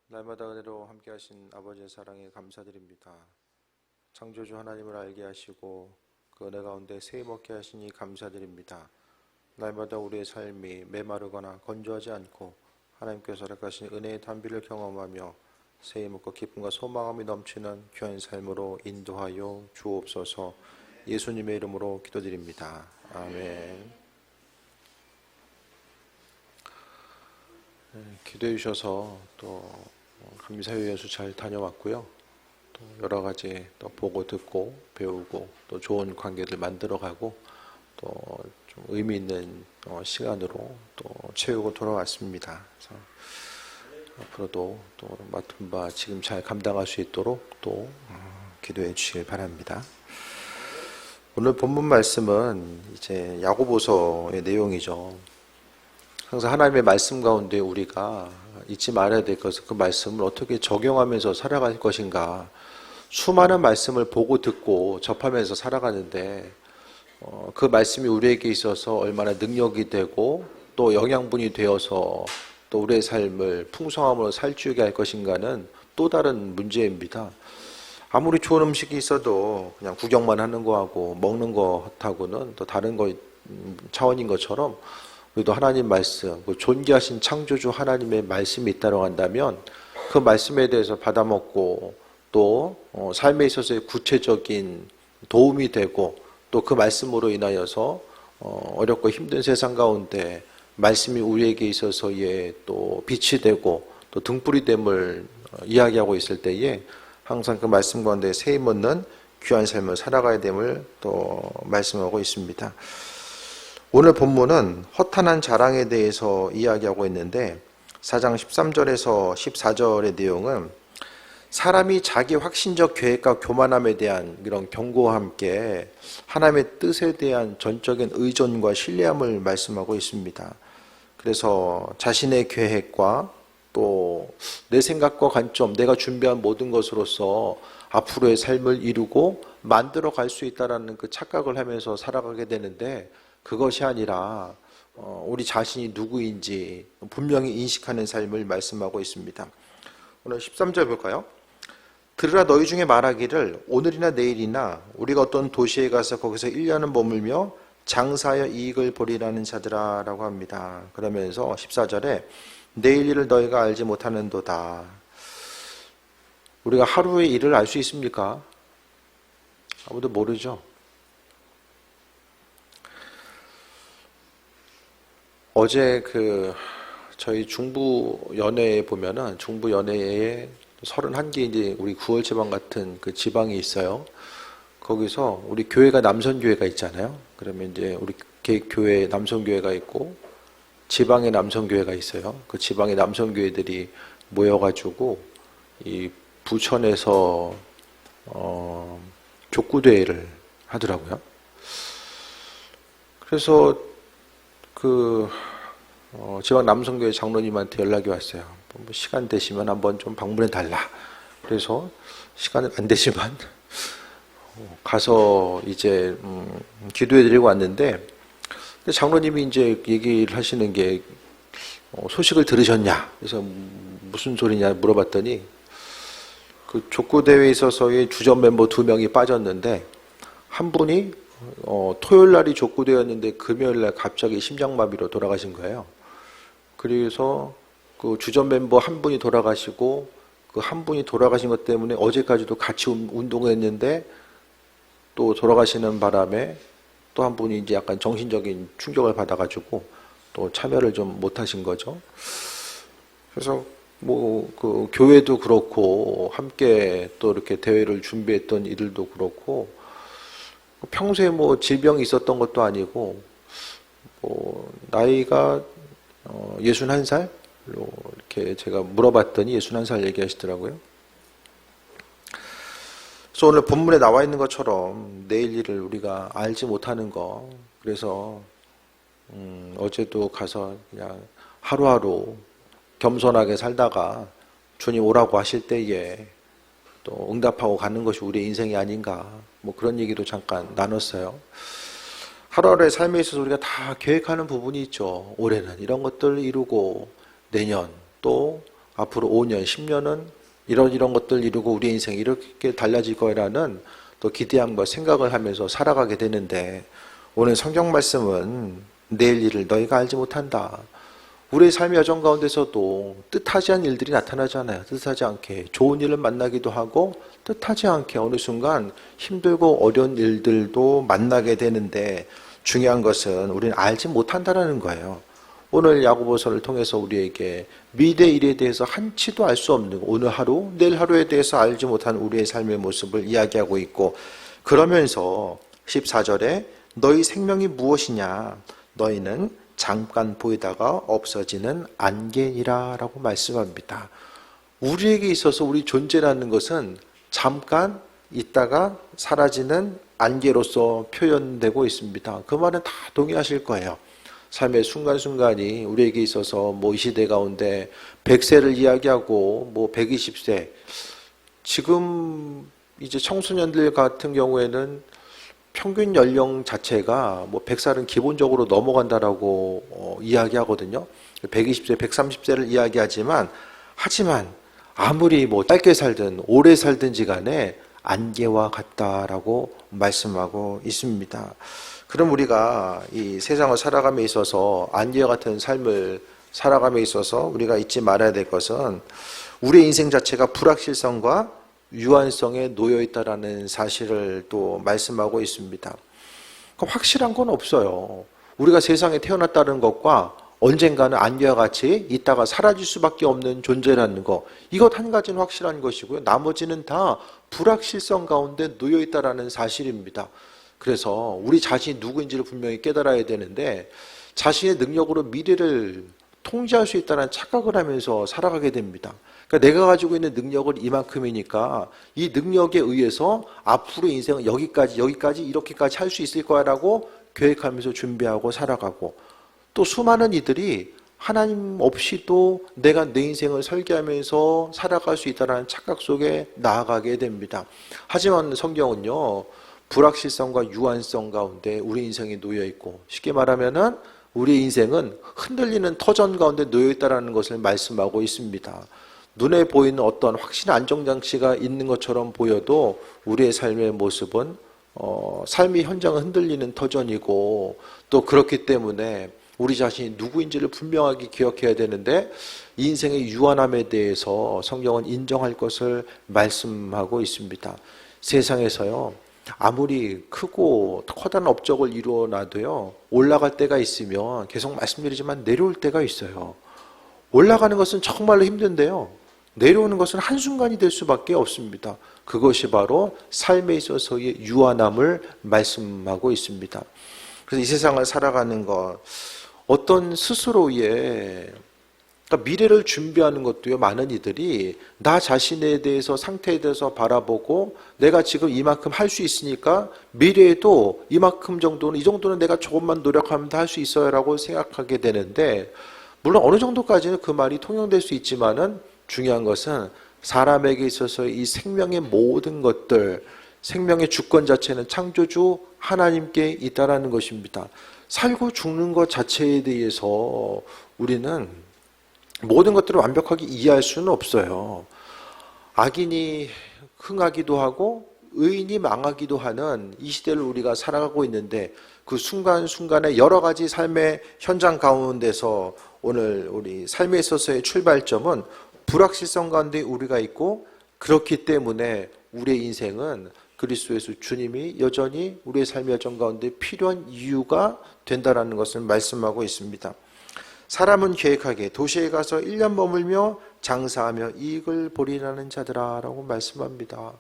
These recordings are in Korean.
날마다 은혜로 함께 하신 아버지의 사랑에 감사드립니다. 창조주 하나님을 알게 하시고 그 은혜 가운데 세임 얻게 하시니 감사드립니다. 날마다 우리의 삶이 메마르거나 건조하지 않고 하나님께서 허락하신 은혜의 단비를 경험하며 세임 얻고 기쁨과 소망함이 넘치는 귀한 삶으로 인도하여 주옵소서. 예수님의 이름으로 기도드립니다. 아멘. 기도해 주셔서 또 감사의 연수 잘 다녀왔고요. 또 여러 가지 또 보고 듣고 배우고 또 좋은 관계를 만들어가고 또 좀 의미 있는 시간으로 또 채우고 돌아왔습니다. 그래서 앞으로도 또 맡은 바 지금 잘 감당할 수 있도록 또 기도해 주시길 바랍니다. 오늘 본문 말씀은 이제 야고보서의 내용이죠. 항상 하나님의 말씀 가운데 우리가 잊지 말아야 될 것은 그 말씀을 어떻게 적용하면서 살아갈 것인가. 수많은 말씀을 보고 듣고 접하면서 살아가는데 그 말씀이 우리에게 있어서 얼마나 능력이 되고 또 영양분이 되어서 또 우리의 삶을 풍성함으로 살찌우게 할 것인가는 또 다른 문제입니다. 아무리 좋은 음식이 있어도 그냥 구경만 하는 거하고 먹는 것하고는 또 다른 거 차원인 것처럼 우리도 하나님 말씀, 그 존귀하신 창조주 하나님의 말씀이 있다고 한다면 그 말씀에 대해서 받아먹고 또 삶에 있어서의 구체적인 도움이 되고 또 그 말씀으로 인하여서 어렵고 힘든 세상 가운데 말씀이 우리에게 있어서의 또 빛이 되고 또 등불이 됨을 이야기하고 있을 때에 항상 그 말씀 가운데 세임 얻는 귀한 삶을 살아가야 됨을 또 말씀하고 있습니다. 오늘 본문은 허탄한 자랑에 대해서 이야기하고 있는데 4장 13절에서 14절의 내용은 사람이 자기 확신적 계획과 교만함에 대한 이런 경고와 함께 하나님의 뜻에 대한 전적인 의존과 신뢰함을 말씀하고 있습니다. 그래서 자신의 계획과 또 내 생각과 관점, 내가 준비한 모든 것으로서 앞으로의 삶을 이루고 만들어 갈 수 있다는 그 착각을 하면서 살아가게 되는데 그것이 아니라 우리 자신이 누구인지 분명히 인식하는 삶을 말씀하고 있습니다. 오늘 13절 볼까요? 들으라 너희 중에 말하기를 오늘이나 내일이나 우리가 어떤 도시에 가서 거기서 1년은 머물며 장사하여 이익을 보리라는 자들아 라고 합니다. 그러면서 14절에 내일 일을 너희가 알지 못하는도다. 우리가 하루의 일을 알 수 있습니까? 아무도 모르죠. 어제 저희 중부 연회에 보면은 중부 연회에 31개 이제 우리 구월지방 같은 그 지방이 있어요. 거기서 우리 교회가 남선교회가 있잖아요. 그러면 이제 우리 교회 남선교회가 있고 지방의 남선교회가 있어요. 그 지방의 남선교회들이 모여가지고 이 부천에서 족구대회를 하더라고요. 그래서 지방 남성교회 장로님한테 연락이 왔어요. 시간 되시면 한번 좀 방문해 달라. 그래서 시간은 안 되지만 가서 이제 기도해 드리고 왔는데 장로님이 이제 얘기를 하시는 게 소식을 들으셨냐? 그래서 무슨 소리냐 물어봤더니 그 족구대회에 있어서의 주전 멤버 2명이 빠졌는데 한 분이 토요일 날이 족구대회였는데 금요일 날 갑자기 심장마비로 돌아가신 거예요. 그래서 그 주전 멤버 한 분이 돌아가시고 그 한 분이 돌아가신 것 때문에 어제까지도 같이 운동했는데 또 돌아가시는 바람에 또 한 분이 이제 약간 정신적인 충격을 받아가지고 또 참여를 좀 못하신 거죠. 그래서 그 교회도 그렇고 함께 또 이렇게 대회를 준비했던 이들도 그렇고 평소에 질병이 있었던 것도 아니고 나이가 61살로 이렇게 제가 물어봤더니 61살 얘기하시더라고요. 그래서 오늘 본문에 나와 있는 것처럼 내일 일을 우리가 알지 못하는 거, 그래서 어제도 가서 그냥 하루하루 겸손하게 살다가 주님 오라고 하실 때에 또 응답하고 가는 것이 우리의 인생이 아닌가, 그런 얘기도 잠깐 나눴어요. 하루하루의 삶에 있어서 우리가 다 계획하는 부분이 있죠. 올해는 이런 것들을 이루고 내년 또 앞으로 5년, 10년은 이런 것들 이루고 우리 인생이 이렇게 달라질 거라는 또 기대함과 생각을 하면서 살아가게 되는데, 오늘 성경 말씀은 내일 일을 너희가 알지 못한다. 우리의 삶의 여정 가운데서도 뜻하지 않은 일들이 나타나잖아요. 뜻하지 않게 좋은 일을 만나기도 하고 뜻하지 않게 어느 순간 힘들고 어려운 일들도 만나게 되는데, 중요한 것은 우리는 알지 못한다라는 거예요. 오늘 야고보서를 통해서 우리에게 미래 일에 대해서 한치도 알 수 없는 오늘 하루, 내일 하루에 대해서 알지 못한 우리의 삶의 모습을 이야기하고 있고, 그러면서 14절에 너희 생명이 무엇이냐? 너희는 잠깐 보이다가 없어지는 안개니라 라고 말씀합니다. 우리에게 있어서 우리 존재라는 것은 잠깐 있다가 사라지는 안개로서 표현되고 있습니다. 그 말은 다 동의하실 거예요. 삶의 순간순간이 우리에게 있어서 이 시대 가운데 100세를 이야기하고 120세, 지금 이제 청소년들 같은 경우에는 평균 연령 자체가 100살은 기본적으로 넘어간다라고 이야기하거든요. 120세, 130세를 이야기하지만, 하지만 아무리 짧게 살든 오래 살든지 간에 안개와 같다라고 말씀하고 있습니다. 그럼 우리가 이 세상을 살아감에 있어서 안개와 같은 삶을 살아감에 있어서 우리가 잊지 말아야 될 것은 우리의 인생 자체가 불확실성과 유한성에 놓여 있다라는 사실을 또 말씀하고 있습니다. 확실한 건 없어요. 우리가 세상에 태어났다는 것과 언젠가는 안개와 같이 있다가 사라질 수밖에 없는 존재라는 것, 이것 한 가지는 확실한 것이고요. 나머지는 다 불확실성 가운데 놓여 있다라는 사실입니다. 그래서 우리 자신이 누구인지를 분명히 깨달아야 되는데, 자신의 능력으로 미래를 통제할 수 있다는 착각을 하면서 살아가게 됩니다. 그러니까 내가 가지고 있는 능력은 이만큼이니까 이 능력에 의해서 앞으로 인생은 여기까지 이렇게까지 할 수 있을 거야라고 계획하면서 준비하고 살아가고, 또 수많은 이들이 하나님 없이도 내가 내 인생을 설계하면서 살아갈 수 있다는 착각 속에 나아가게 됩니다. 하지만 성경은요, 불확실성과 유한성 가운데 우리 인생이 놓여 있고, 쉽게 말하면은 우리 인생은 흔들리는 터전 가운데 놓여 있다는 것을 말씀하고 있습니다. 눈에 보이는 어떤 확실한 안정장치가 있는 것처럼 보여도 우리의 삶의 모습은 삶의 현장은 흔들리는 터전이고, 또 그렇기 때문에 우리 자신이 누구인지를 분명하게 기억해야 되는데, 인생의 유한함에 대해서 성경은 인정할 것을 말씀하고 있습니다. 세상에서요, 아무리 크고 커다란 업적을 이루어놔도요, 올라갈 때가 있으면 계속 말씀드리지만 내려올 때가 있어요. 올라가는 것은 정말로 힘든데요, 내려오는 것은 한순간이 될 수밖에 없습니다. 그것이 바로 삶에 있어서의 유한함을 말씀하고 있습니다. 그래서 이 세상을 살아가는 것, 어떤 스스로의 미래를 준비하는 것도요, 많은 이들이 나 자신에 대해서, 상태에 대해서 바라보고 내가 지금 이만큼 할 수 있으니까 미래에도 이만큼 정도는, 이 정도는 내가 조금만 노력하면 다 할 수 있어요 라고 생각하게 되는데, 물론 어느 정도까지는 그 말이 통용될 수 있지만은 중요한 것은 사람에게 있어서 이 생명의 모든 것들, 생명의 주권 자체는 창조주 하나님께 있다라는 것입니다. 살고 죽는 것 자체에 대해서 우리는 모든 것들을 완벽하게 이해할 수는 없어요. 악인이 흥하기도 하고 의인이 망하기도 하는 이 시대를 우리가 살아가고 있는데, 그 순간순간에 여러 가지 삶의 현장 가운데서 오늘 우리 삶에 있어서의 출발점은 불확실성 가운데 우리가 있고, 그렇기 때문에 우리의 인생은 그리스도 예수 주님이 여전히 우리의 삶의 여정 가운데 필요한 이유가 된다라는 것을 말씀하고 있습니다. 사람은 계획하게 도시에 가서 1년 머물며 장사하며 이익을 보리라는 자들아 라고 말씀합니다.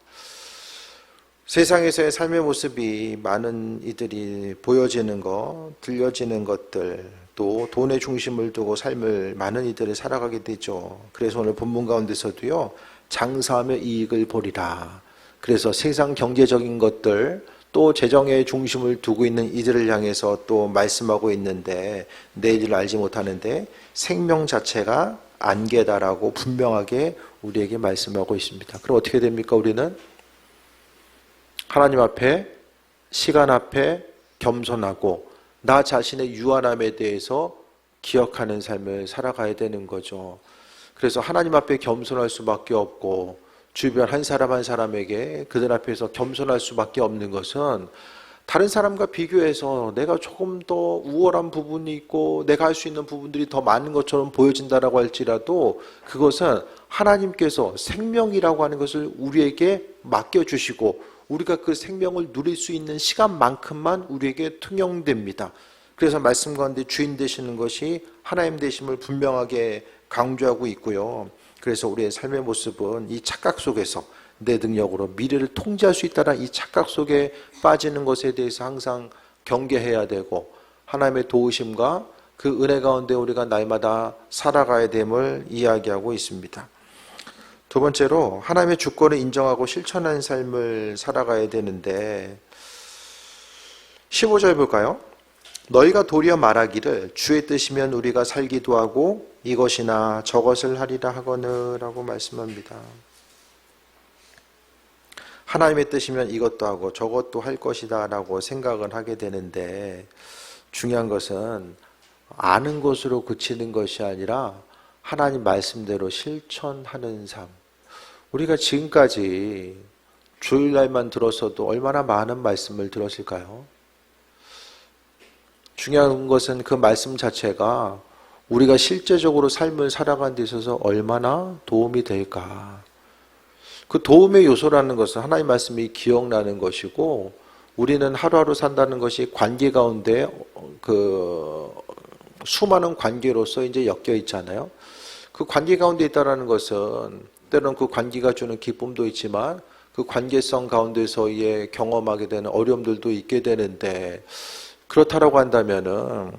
세상에서의 삶의 모습이 많은 이들이 보여지는 것, 들려지는 것들, 또 돈의 중심을 두고 삶을 많은 이들이 살아가게 되죠. 그래서 오늘 본문 가운데서도요, 장사하며 이익을 보리라. 그래서 세상 경제적인 것들, 또 재정의 중심을 두고 있는 이들을 향해서 또 말씀하고 있는데, 내일을 알지 못하는데 생명 자체가 안개다라고 분명하게 우리에게 말씀하고 있습니다. 그럼 어떻게 됩니까? 우리는 하나님 앞에, 시간 앞에 겸손하고 나 자신의 유한함에 대해서 기억하는 삶을 살아가야 되는 거죠. 그래서 하나님 앞에 겸손할 수밖에 없고 주변 한 사람 한 사람에게 그들 앞에서 겸손할 수밖에 없는 것은 다른 사람과 비교해서 내가 조금 더 우월한 부분이 있고 내가 할 수 있는 부분들이 더 많은 것처럼 보여진다라고 할지라도 그것은 하나님께서 생명이라고 하는 것을 우리에게 맡겨주시고 우리가 그 생명을 누릴 수 있는 시간만큼만 우리에게 통용됩니다. 그래서 말씀 가운데 주인 되시는 것이 하나님 되심을 분명하게 강조하고 있고요. 그래서 우리의 삶의 모습은 이 착각 속에서 내 능력으로 미래를 통제할 수 있다는 이 착각 속에 빠지는 것에 대해서 항상 경계해야 되고 하나님의 도우심과 그 은혜 가운데 우리가 날마다 살아가야 됨을 이야기하고 있습니다. 두 번째로 하나님의 주권을 인정하고 실천하는 삶을 살아가야 되는데 15절 볼까요? 너희가 도리어 말하기를 주의 뜻이면 우리가 살기도 하고 이것이나 저것을 하리라 하거늘 라고 말씀합니다. 하나님의 뜻이면 이것도 하고 저것도 할 것이다 라고 생각을 하게 되는데 중요한 것은 아는 것으로 그치는 것이 아니라 하나님 말씀대로 실천하는 삶. 우리가 지금까지 주일날만 들었어도 얼마나 많은 말씀을 들었을까요? 중요한 것은 그 말씀 자체가 우리가 실제적으로 삶을 살아가는 데 있어서 얼마나 도움이 될까. 그 도움의 요소라는 것은 하나님 말씀이 기억나는 것이고 우리는 하루하루 산다는 것이 관계 가운데 그 수많은 관계로서 이제 엮여 있잖아요. 그 관계 가운데 있다라는 것은 때로는 그 관계가 주는 기쁨도 있지만 그 관계성 가운데서의 경험하게 되는 어려움들도 있게 되는데 그렇다라고 한다면은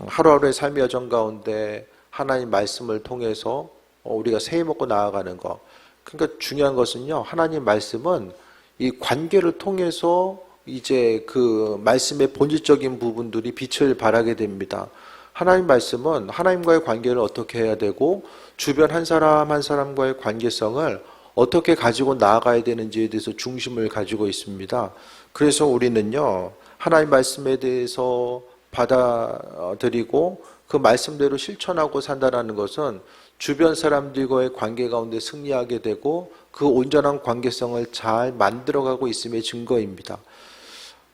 하루하루의 삶의 여정 가운데 하나님 말씀을 통해서 우리가 새해 먹고 나아가는 것. 그러니까 중요한 것은요. 하나님 말씀은 이 관계를 통해서 이제 그 말씀의 본질적인 부분들이 빛을 발하게 됩니다. 하나님 말씀은 하나님과의 관계를 어떻게 해야 되고 주변 한 사람 한 사람과의 관계성을 어떻게 가지고 나아가야 되는지에 대해서 중심을 가지고 있습니다. 그래서 우리는요. 하나님 말씀에 대해서 받아들이고 그 말씀대로 실천하고 산다는 것은 주변 사람들과의 관계 가운데 승리하게 되고 그 온전한 관계성을 잘 만들어가고 있음의 증거입니다.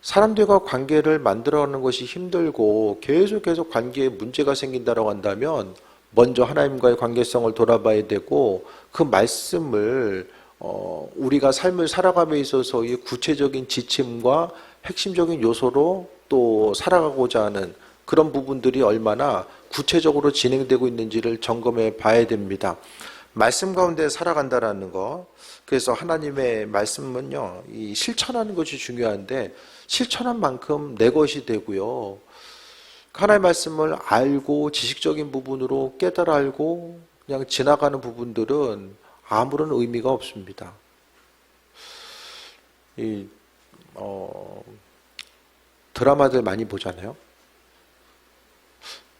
사람들과 관계를 만들어가는 것이 힘들고 계속해서 관계에 문제가 생긴다고 한다면 먼저 하나님과의 관계성을 돌아봐야 되고 그 말씀을 우리가 삶을 살아감에 있어서의 구체적인 지침과 핵심적인 요소로 또 살아가고자 하는 그런 부분들이 얼마나 구체적으로 진행되고 있는지를 점검해 봐야 됩니다. 말씀 가운데 살아간다라는 거. 그래서 하나님의 말씀은요, 이 실천하는 것이 중요한데 실천한 만큼 내 것이 되고요. 하나님의 말씀을 알고 지식적인 부분으로 깨달아 알고 그냥 지나가는 부분들은 아무런 의미가 없습니다. 드라마들 많이 보잖아요.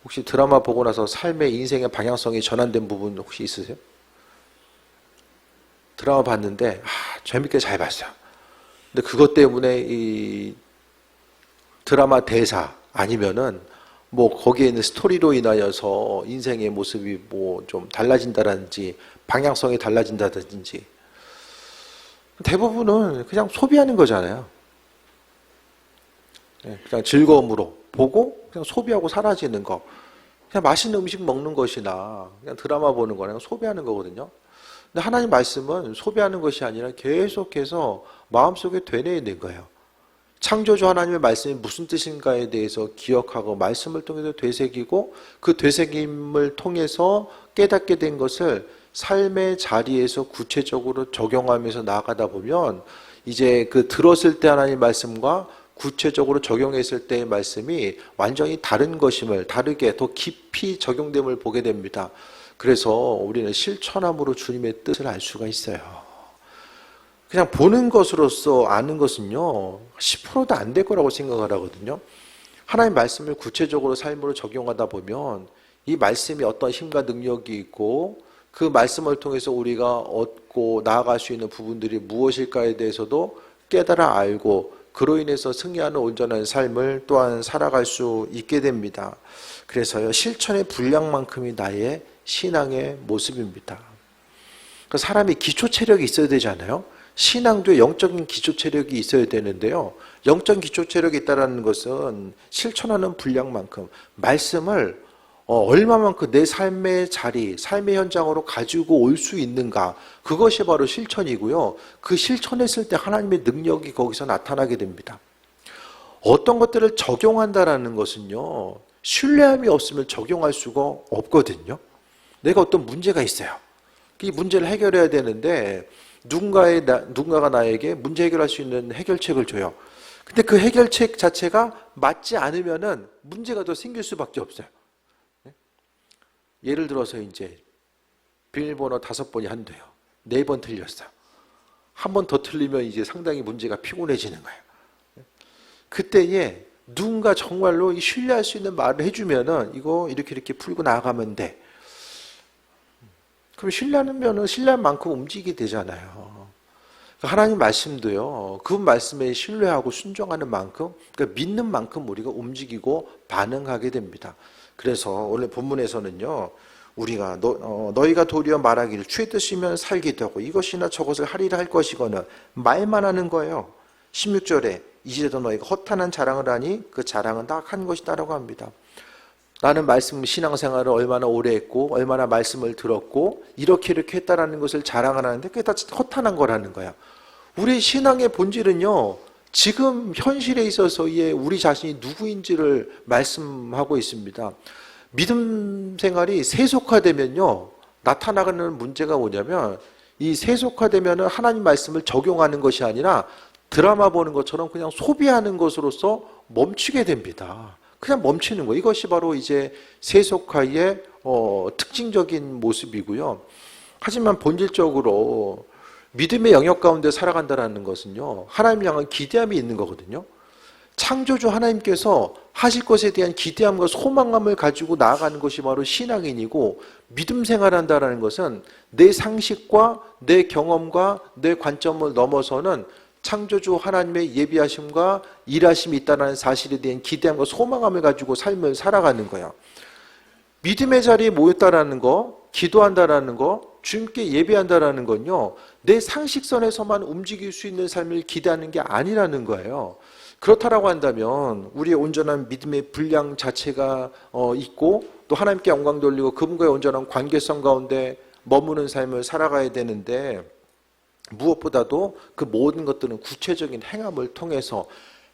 혹시 드라마 보고 나서 삶의 인생의 방향성이 전환된 부분 혹시 있으세요? 드라마 봤는데 재밌게 잘 봤어요. 근데 그것 때문에 이 드라마 대사 아니면은 뭐 거기에 있는 스토리로 인하여서 인생의 모습이 뭐 좀 달라진다든지 방향성이 달라진다든지 대부분은 그냥 소비하는 거잖아요. 그냥 즐거움으로 보고 그냥 소비하고 사라지는 거. 그냥 맛있는 음식 먹는 것이나 그냥 드라마 보는 거나 그냥 소비하는 거거든요. 근데 하나님 말씀은 소비하는 것이 아니라 계속해서 마음속에 되뇌이는 거예요. 창조주 하나님의 말씀이 무슨 뜻인가에 대해서 기억하고 말씀을 통해서 되새기고 그 되새김을 통해서 깨닫게 된 것을 삶의 자리에서 구체적으로 적용하면서 나아가다 보면 이제 그 들었을 때 하나님 말씀과 구체적으로 적용했을 때의 말씀이 완전히 다른 것임을 다르게 더 깊이 적용됨을 보게 됩니다. 그래서 우리는 실천함으로 주님의 뜻을 알 수가 있어요. 그냥 보는 것으로서 아는 것은요 10%도 안 될 거라고 생각을 하거든요. 하나님 말씀을 구체적으로 삶으로 적용하다 보면 이 말씀이 어떤 힘과 능력이 있고 그 말씀을 통해서 우리가 얻고 나아갈 수 있는 부분들이 무엇일까에 대해서도 깨달아 알고 그로 인해서 승리하는 온전한 삶을 또한 살아갈 수 있게 됩니다. 그래서요 실천의 분량만큼이 나의 신앙의 모습입니다. 그러니까 사람이 기초 체력이 있어야 되잖아요. 신앙도 영적인 기초 체력이 있어야 되는데요. 영적 기초 체력이 있다는 것은 실천하는 분량만큼 말씀을 얼마만큼 내 삶의 자리, 삶의 현장으로 가지고 올 수 있는가, 그것이 바로 실천이고요. 그 실천했을 때 하나님의 능력이 거기서 나타나게 됩니다. 어떤 것들을 적용한다라는 것은요, 신뢰함이 없으면 적용할 수가 없거든요. 내가 어떤 문제가 있어요. 이 문제를 해결해야 되는데 누군가가 나에게 문제 해결할 수 있는 해결책을 줘요. 근데 그 해결책 자체가 맞지 않으면은 문제가 더 생길 수밖에 없어요. 예를 들어서 이제 비밀번호 5번이 안 돼요. 4번 틀렸어. 한 번 더 틀리면 이제 상당히 문제가 피곤해지는 거예요. 그때에 누군가 정말로 신뢰할 수 있는 말을 해주면은 이거 이렇게 풀고 나아가면 돼. 그럼 신뢰하면은 신뢰한 만큼 움직이게 되잖아요. 하나님 말씀도요, 그 말씀에 신뢰하고 순종하는 만큼, 그러니까 믿는 만큼 우리가 움직이고 반응하게 됩니다. 그래서 오늘 본문에서는요, 우리가 너희가 도리어 말하기를 주의 뜻이면 살기도 하고 이것이나 저것을 하리라 할 것이거늘 말만 하는 거예요. 16절에 이제도 너희가 허탄한 자랑을 하니 그 자랑은 다 한 것이다라고 합니다. 나는 말씀 신앙생활을 얼마나 오래 했고 얼마나 말씀을 들었고 이렇게 했다라는 것을 자랑을 하는데 그게 다 허탄한 거라는 거야. 우리 신앙의 본질은요, 지금 현실에 있어서의 우리 자신이 누구인지를 말씀하고 있습니다. 믿음 생활이 세속화되면요, 나타나는 문제가 뭐냐면, 이 세속화되면 하나님 말씀을 적용하는 것이 아니라 드라마 보는 것처럼 그냥 소비하는 것으로서 멈추게 됩니다. 그냥 멈추는 거예요. 이것이 바로 이제 세속화의 특징적인 모습이고요. 하지만 본질적으로 믿음의 영역 가운데 살아간다는 것은요, 하나님 향한 기대함이 있는 거거든요. 창조주 하나님께서 하실 것에 대한 기대함과 소망감을 가지고 나아가는 것이 바로 신앙인이고, 믿음 생활한다는 것은 내 상식과 내 경험과 내 관점을 넘어서는 창조주 하나님의 예비하심과 일하심이 있다는 사실에 대한 기대함과 소망감을 가지고 삶을 살아가는 거예요. 믿음의 자리에 모였다라는 거, 기도한다라는 거, 주님께 예배한다라는 건요, 내 상식선에서만 움직일 수 있는 삶을 기대하는 게 아니라는 거예요. 그렇다라고 한다면 우리의 온전한 믿음의 분량 자체가 있고, 또 하나님께 영광 돌리고 그분과의 온전한 관계성 가운데 머무는 삶을 살아가야 되는데, 무엇보다도 그 모든 것들은 구체적인 행함을 통해서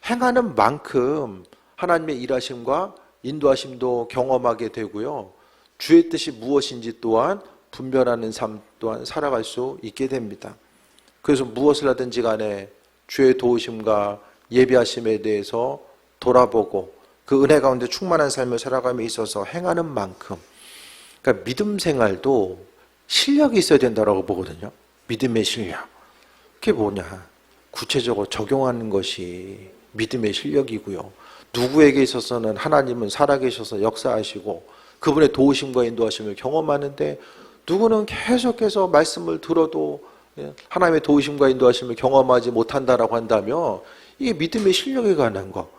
행하는 만큼 하나님의 일하심과 인도하심도 경험하게 되고요, 주의 뜻이 무엇인지 또한 분별하는 삶 또한 살아갈 수 있게 됩니다. 그래서 무엇을 하든지 간에 주의 도우심과 예비하심에 대해서 돌아보고 그 은혜 가운데 충만한 삶을 살아감에 있어서 행하는 만큼, 그러니까 믿음 생활도 실력이 있어야 된다고 보거든요. 믿음의 실력. 그게 뭐냐? 구체적으로 적용하는 것이 믿음의 실력이고요. 누구에게 있어서는 하나님은 살아계셔서 역사하시고 그분의 도우심과 인도하심을 경험하는데, 누구는 계속해서 말씀을 들어도 하나님의 도우심과 인도하심을 경험하지 못한다라고 한다면 이게 믿음의 실력에 관한 거.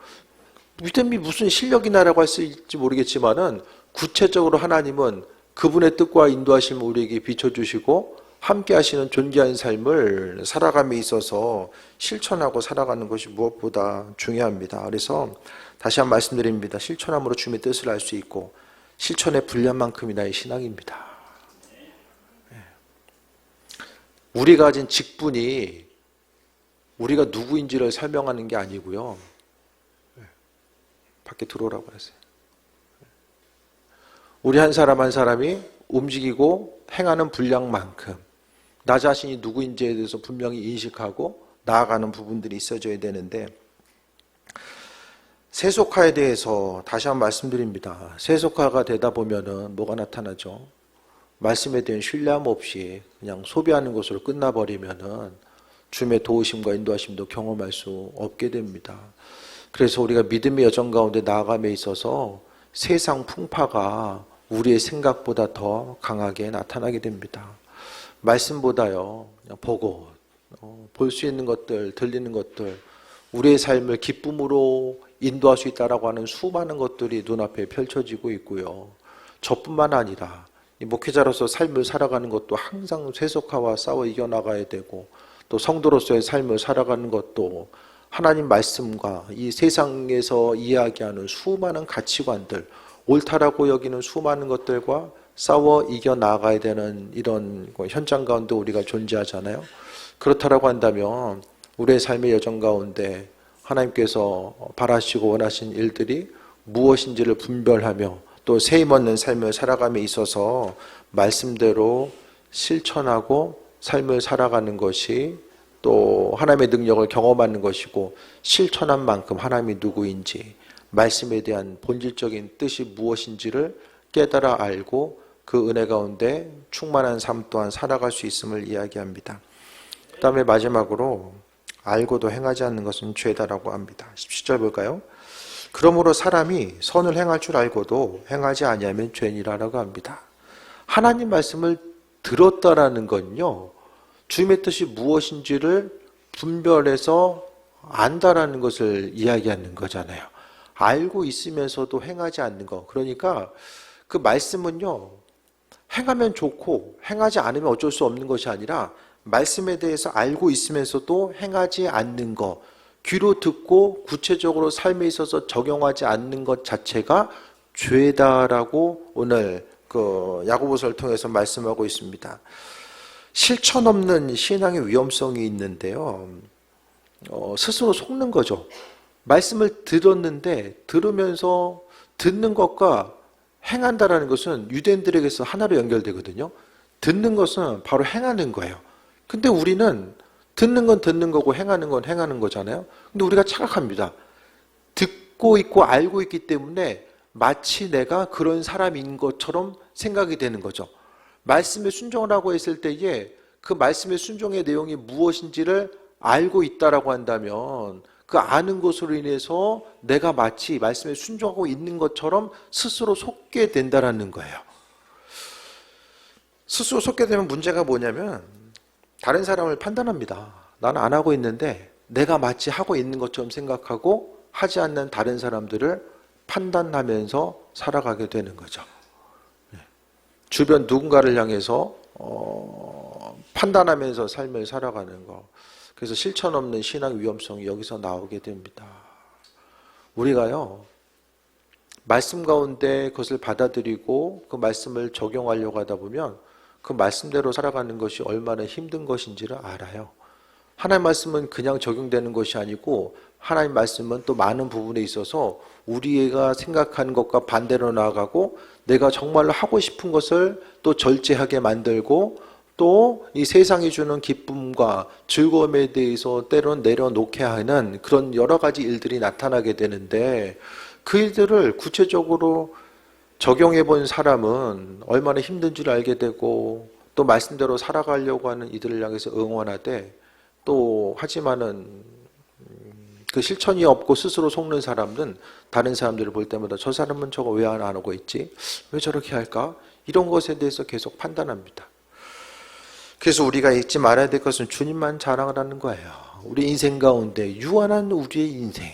믿음이 무슨 실력이나라고 할 수 있을지 모르겠지만은 구체적으로 하나님은 그분의 뜻과 인도하심을 우리에게 비춰주시고 함께 하시는 존귀한 삶을 살아감에 있어서 실천하고 살아가는 것이 무엇보다 중요합니다. 그래서 다시 한번 말씀드립니다. 실천함으로 주님의 뜻을 알 수 있고 실천의 분량만큼이 나의 신앙입니다. 우리가 가진 직분이 우리가 누구인지를 설명하는 게 아니고요. 밖에 들어오라고 했어요. 우리 한 사람 한 사람이 움직이고 행하는 분량만큼 나 자신이 누구인지에 대해서 분명히 인식하고 나아가는 부분들이 있어져야 되는데, 세속화에 대해서 다시 한번 말씀드립니다. 세속화가 되다 보면은 뭐가 나타나죠? 말씀에 대한 신뢰함 없이 그냥 소비하는 것으로 끝나버리면은 주님의 도우심과 인도하심도 경험할 수 없게 됩니다. 그래서 우리가 믿음의 여정 가운데 나아감에 있어서 세상 풍파가 우리의 생각보다 더 강하게 나타나게 됩니다. 말씀보다요, 그냥 보고 볼 수 있는 것들, 들리는 것들, 우리의 삶을 기쁨으로 인도할 수 있다라고 하는 수많은 것들이 눈앞에 펼쳐지고 있고요. 저뿐만 아니라 이 목회자로서 삶을 살아가는 것도 항상 세속화와 싸워 이겨나가야 되고, 또 성도로서의 삶을 살아가는 것도 하나님 말씀과 이 세상에서 이야기하는 수많은 가치관들, 옳다라고 여기는 수많은 것들과 싸워 이겨나가야 되는 이런 현장 가운데 우리가 존재하잖아요. 그렇다라고 한다면 우리의 삶의 여정 가운데 하나님께서 바라시고 원하신 일들이 무엇인지를 분별하며 또 세임 얻는 삶을 살아감에 있어서 말씀대로 실천하고 삶을 살아가는 것이 또 하나님의 능력을 경험하는 것이고, 실천한 만큼 하나님이 누구인지, 말씀에 대한 본질적인 뜻이 무엇인지를 깨달아 알고 그 은혜 가운데 충만한 삶 또한 살아갈 수 있음을 이야기합니다. 그 다음에 마지막으로 알고도 행하지 않는 것은 죄다라고 합니다. 17절 볼까요? 그러므로 사람이 선을 행할 줄 알고도 행하지 아니하면 죄니라라고 합니다. 하나님 말씀을 들었다라는 건요, 주님의 뜻이 무엇인지를 분별해서 안다라는 것을 이야기하는 거잖아요. 알고 있으면서도 행하지 않는 거. 그러니까 그 말씀은요, 행하면 좋고 행하지 않으면 어쩔 수 없는 것이 아니라 말씀에 대해서 알고 있으면서도 행하지 않는 것, 귀로 듣고 구체적으로 삶에 있어서 적용하지 않는 것 자체가 죄다라고 오늘 그 야고보서를 통해서 말씀하고 있습니다. 실천 없는 신앙의 위험성이 있는데요, 스스로 속는 거죠. 말씀을 들었는데 들으면서 듣는 것과 행한다라는 것은 유대인들에게서 하나로 연결되거든요. 듣는 것은 바로 행하는 거예요. 근데 우리는 듣는 건 듣는 거고 행하는 건 행하는 거잖아요. 근데 우리가 착각합니다. 듣고 있고 알고 있기 때문에 마치 내가 그런 사람인 것처럼 생각이 되는 거죠. 말씀에 순종을 하고 있을 때에 그 말씀의 순종의 내용이 무엇인지를 알고 있다라고 한다면 그 아는 것으로 인해서 내가 마치 말씀에 순종하고 있는 것처럼 스스로 속게 된다라는 거예요. 스스로 속게 되면 문제가 뭐냐면 다른 사람을 판단합니다. 나는 안 하고 있는데 내가 마치 하고 있는 것처럼 생각하고 하지 않는 다른 사람들을 판단하면서 살아가게 되는 거죠. 주변 누군가를 향해서 판단하면서 삶을 살아가는 거. 그래서 실천 없는 신앙 위험성이 여기서 나오게 됩니다. 우리가요, 말씀 가운데 그것을 받아들이고 그 말씀을 적용하려고 하다 보면 그 말씀대로 살아가는 것이 얼마나 힘든 것인지를 알아요. 하나님 말씀은 그냥 적용되는 것이 아니고 하나님 말씀은 또 많은 부분에 있어서 우리가 생각하는 것과 반대로 나아가고 내가 정말로 하고 싶은 것을 또 절제하게 만들고 또 이 세상이 주는 기쁨과 즐거움에 대해서 때론 내려놓게 하는 그런 여러 가지 일들이 나타나게 되는데 그 일들을 구체적으로 적용해 본 사람은 얼마나 힘든 줄 알게 되고 또 말씀대로 살아가려고 하는 이들을 향해서 응원하되 또 하지만은 그 실천이 없고 스스로 속는 사람은 다른 사람들을 볼 때마다 저 사람은 저거 왜 안 하고 있지? 왜 저렇게 할까? 이런 것에 대해서 계속 판단합니다. 그래서 우리가 잊지 말아야 될 것은 주님만 자랑을 하는 거예요. 우리 인생 가운데 유한한 우리의 인생,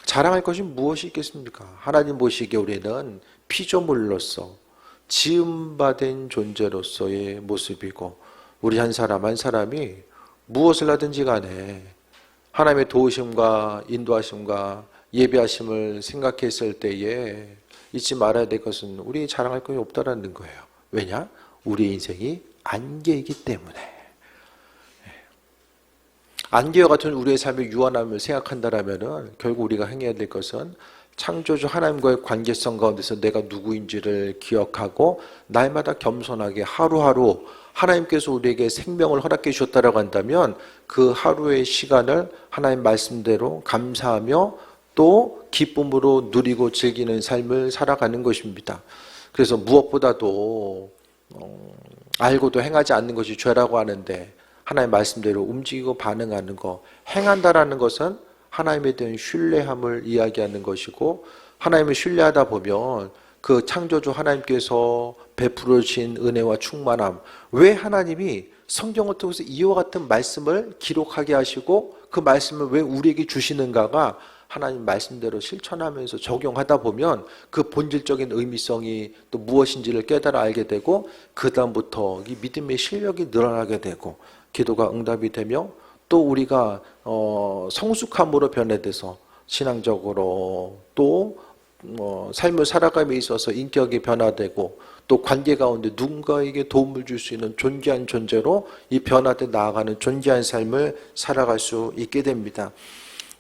자랑할 것이 무엇이 있겠습니까? 하나님 보시기에 우리는 피조물로서 지음받은 존재로서의 모습이고 우리 한 사람 한 사람이 무엇을 하든지 간에 하나님의 도우심과 인도하심과 예비하심을 생각했을 때에 잊지 말아야 될 것은 우리 자랑할 것이 없다라는 거예요. 왜냐? 우리 인생이 안개이기 때문에. 안개와 같은 우리의 삶의 유한함을 생각한다면 결국 우리가 행해야 될 것은 창조주 하나님과의 관계성 가운데서 내가 누구인지를 기억하고 날마다 겸손하게 하루하루 하나님께서 우리에게 생명을 허락해 주셨다라고 한다면 그 하루의 시간을 하나님 말씀대로 감사하며 또 기쁨으로 누리고 즐기는 삶을 살아가는 것입니다. 그래서 무엇보다도 알고도 행하지 않는 것이 죄라고 하는데 하나님 말씀대로 움직이고 반응하는 것, 행한다라는 것은 하나님에 대한 신뢰함을 이야기하는 것이고 하나님을 신뢰하다 보면 그 창조주 하나님께서 베풀어 주신 은혜와 충만함, 왜 하나님이 성경을 통해서 이와 같은 말씀을 기록하게 하시고 그 말씀을 왜 우리에게 주시는가가 하나님 말씀대로 실천하면서 적용하다 보면 그 본질적인 의미성이 또 무엇인지를 깨달아 알게 되고 그 다음부터 이 믿음의 실력이 늘어나게 되고 기도가 응답이 되며 또 우리가 성숙함으로 변해돼서 신앙적으로 또 삶을 살아감에 있어서 인격이 변화되고 또 관계 가운데 누군가에게 도움을 줄 수 있는 존귀한 존재로 이 변화돼 나아가는 존귀한 삶을 살아갈 수 있게 됩니다.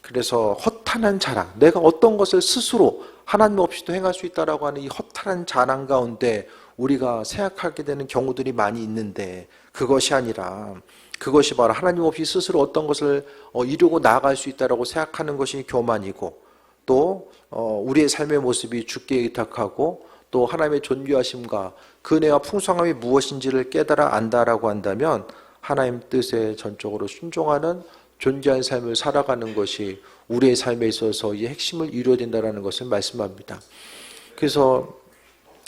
그래서 허탄한 자랑, 내가 어떤 것을 스스로 하나님 없이도 행할 수 있다라고 하는 이 허탄한 자랑 가운데 우리가 생각하게 되는 경우들이 많이 있는데 그것이 아니라 그것이 바로 하나님 없이 스스로 어떤 것을 이루고 나아갈 수 있다라고 생각하는 것이 교만이고 또 우리의 삶의 모습이 주께 의탁하고 또 하나님의 존귀하심과 그 은혜와 풍성함이 무엇인지를 깨달아 안다라고 한다면 하나님 뜻에 전적으로 순종하는 존귀한 삶을 살아가는 것이 우리의 삶에 있어서 이 핵심을 이루어야 된다는 것을 말씀합니다. 그래서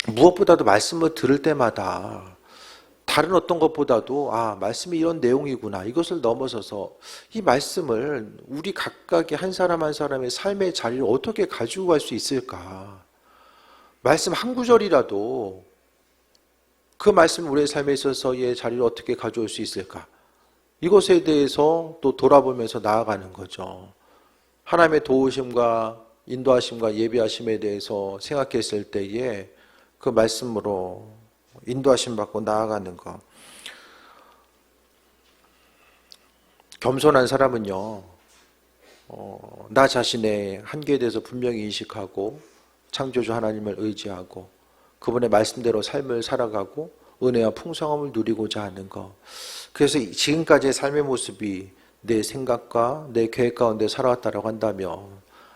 무엇보다도 말씀을 들을 때마다 다른 어떤 것보다도 말씀이 이런 내용이구나, 이것을 넘어서서 이 말씀을 우리 각각의 한 사람 한 사람의 삶의 자리를 어떻게 가지고 갈 수 있을까? 말씀 한 구절이라도 그 말씀 우리의 삶에 있어서의 자리를 어떻게 가져올 수 있을까? 이것에 대해서 또 돌아보면서 나아가는 거죠. 하나님의 도우심과 인도하심과 예비하심에 대해서 생각했을 때에 그 말씀으로 인도하심 받고 나아가는 것. 겸손한 사람은요, 나 자신의 한계에 대해서 분명히 인식하고 창조주 하나님을 의지하고 그분의 말씀대로 삶을 살아가고 은혜와 풍성함을 누리고자 하는 것. 그래서 지금까지의 삶의 모습이 내 생각과 내 계획 가운데 살아왔다고 한다면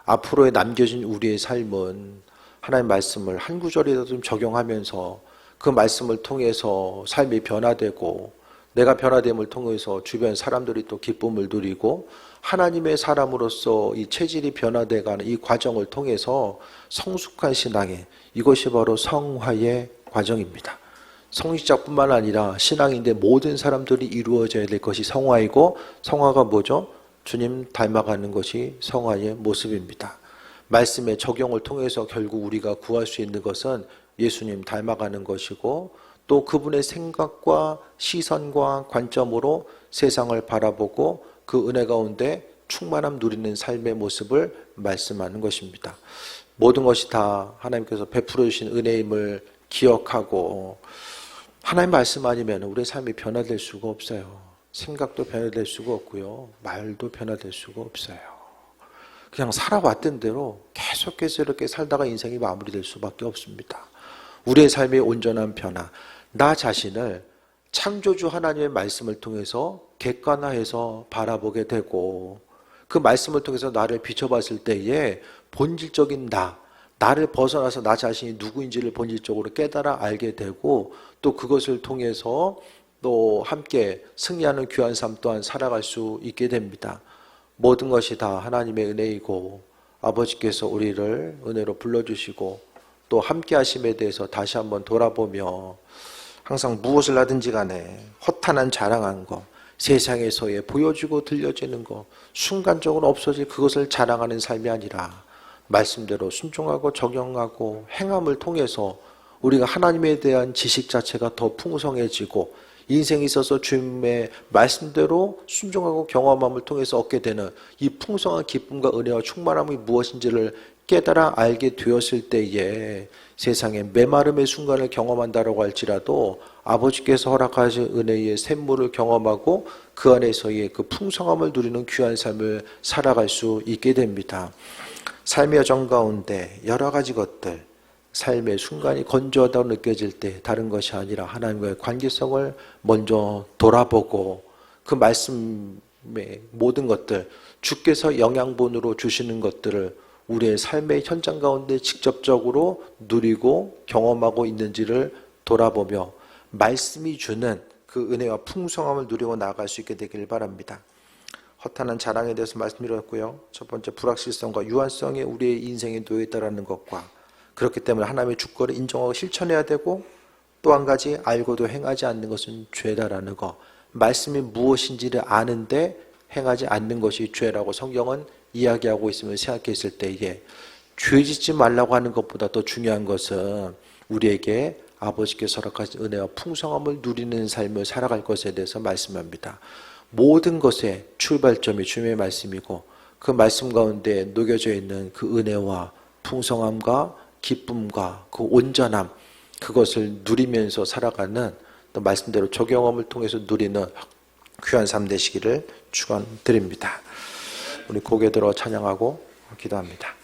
앞으로에 남겨진 우리의 삶은 하나님의 말씀을 한 구절이라도 좀 적용하면서 그 말씀을 통해서 삶이 변화되고 내가 변화됨을 통해서 주변 사람들이 또 기쁨을 누리고 하나님의 사람으로서 이 체질이 변화되어가는 이 과정을 통해서 성숙한 신앙에, 이것이 바로 성화의 과정입니다. 성직자뿐만 아니라 신앙인데 모든 사람들이 이루어져야 될 것이 성화이고, 성화가 뭐죠? 주님 닮아가는 것이 성화의 모습입니다. 말씀의 적용을 통해서 결국 우리가 구할 수 있는 것은 예수님 닮아가는 것이고 또 그분의 생각과 시선과 관점으로 세상을 바라보고 그 은혜 가운데 충만함 누리는 삶의 모습을 말씀하는 것입니다. 모든 것이 다 하나님께서 베풀어 주신 은혜임을 기억하고 하나님 말씀 아니면 우리의 삶이 변화될 수가 없어요. 생각도 변화될 수가 없고요. 말도 변화될 수가 없어요. 그냥 살아왔던 대로 계속해서 이렇게 살다가 인생이 마무리될 수밖에 없습니다. 우리의 삶의 온전한 변화, 나 자신을 창조주 하나님의 말씀을 통해서 객관화해서 바라보게 되고 그 말씀을 통해서 나를 비춰봤을 때에 본질적인 나를 벗어나서 나 자신이 누구인지를 본질적으로 깨달아 알게 되고 또 그것을 통해서 또 함께 승리하는 귀한 삶 또한 살아갈 수 있게 됩니다. 모든 것이 다 하나님의 은혜이고 아버지께서 우리를 은혜로 불러주시고 또 함께 하심에 대해서 다시 한번 돌아보며 항상 무엇을 하든지 간에 허탄한 자랑한 것, 세상에서의 보여지고 들려지는 것, 순간적으로 없어질 그것을 자랑하는 삶이 아니라 말씀대로 순종하고 적용하고 행함을 통해서 우리가 하나님에 대한 지식 자체가 더 풍성해지고 인생에 있어서 주님의 말씀대로 순종하고 경험함을 통해서 얻게 되는 이 풍성한 기쁨과 은혜와 충만함이 무엇인지를 깨달아 알게 되었을 때에 세상에 메마름의 순간을 경험한다고 할지라도 아버지께서 허락하신 은혜의 샘물을 경험하고 그 안에서의 그 풍성함을 누리는 귀한 삶을 살아갈 수 있게 됩니다. 삶의 여정 가운데 여러 가지 것들, 삶의 순간이 건조하다고 느껴질 때 다른 것이 아니라 하나님과의 관계성을 먼저 돌아보고 그 말씀의 모든 것들, 주께서 영양분으로 주시는 것들을 우리의 삶의 현장 가운데 직접적으로 누리고 경험하고 있는지를 돌아보며 말씀이 주는 그 은혜와 풍성함을 누리고 나아갈 수 있게 되길 바랍니다. 허탄한 자랑에 대해서 말씀드렸고요. 첫 번째, 불확실성과 유한성에 우리의 인생에 놓여 있다는 것과 그렇기 때문에 하나님의 주권을 인정하고 실천해야 되고 또 한 가지, 알고도 행하지 않는 것은 죄다라는 것. 말씀이 무엇인지를 아는데 행하지 않는 것이 죄라고 성경은 이야기하고 있으면 생각했을 때에 죄 짓지 말라고 하는 것보다 더 중요한 것은 우리에게 아버지께서 허락하신 은혜와 풍성함을 누리는 삶을 살아갈 것에 대해서 말씀합니다. 모든 것의 출발점이 주님의 말씀이고 그 말씀 가운데 녹여져 있는 그 은혜와 풍성함과 기쁨과 그 온전함, 그것을 누리면서 살아가는 또 말씀대로 적용함을 통해서 누리는 귀한 삶 되시기를 축원드립니다. 우리 고개 들어 찬양하고 기도합니다.